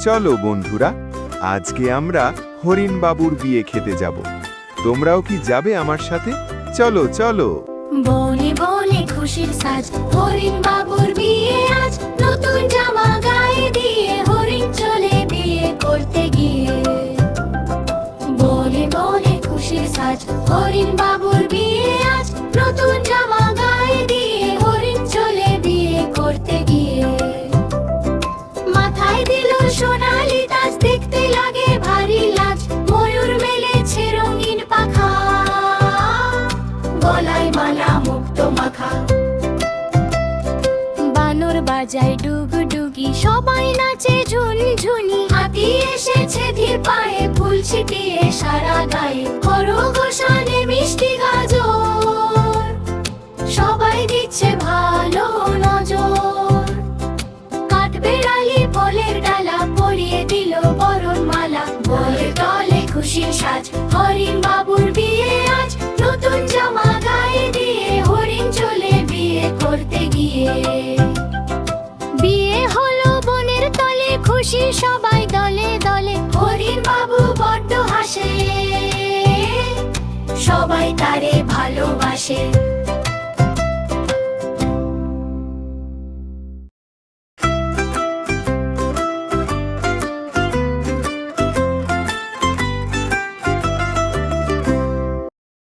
চলো বন্ধুরা, আজকে আমরা হরিণ বাবুর বিয়ে খেতে যাব। তোমরাও কি যাবে আমার সাথে? চলো চলো। বনে বনে খুশির সাজ, হরিণ বাবুর বিয়ে আজ। নতুন জামা গায়ে দিয়ে হরিণ চলে বিয়ে করতে গিয়ে। বনে বনে খুশির সাজ, হরিণ বাবুর বিয়ে আজ। নতুন জামা গায়ে দিয়ে হরিণ চলে বিয়ে করতে গিয়ে। মাথায় দিল সোনালি তাজ, দেখতে লাগে ভারী লাজ। ময়ূর মেলেছে রঙিন পাখা, গলায় মালা মুক্ত মাখা। বানর বাজায় ডুগডুগি, সবাই নাচে ঝুনঝুনি। হাতি এসেছে ধীর পায়ে, ফুল ছিটিয়ে সারা গায়ে। খরগোশানে মিষ্টি গাজর, সবাই দিচ্ছে ভালো নজর। কাঠবেড়ালি ফলের ডালা, পরিয়ে দিল বরণ মালা। বলে তলে খুশির সাজ, হরিণ বাবুর বিয়ে আজ। নতুন জামা গায়ে দিয়ে হরিণ চলে বিয়ে করতে গিয়ে। বিয়ে হলো বনের তলে, খুশি সবাই দলে দলে। হরিণ বাবু বড্ড হাসে, সবাই তারে ভালোবাসে।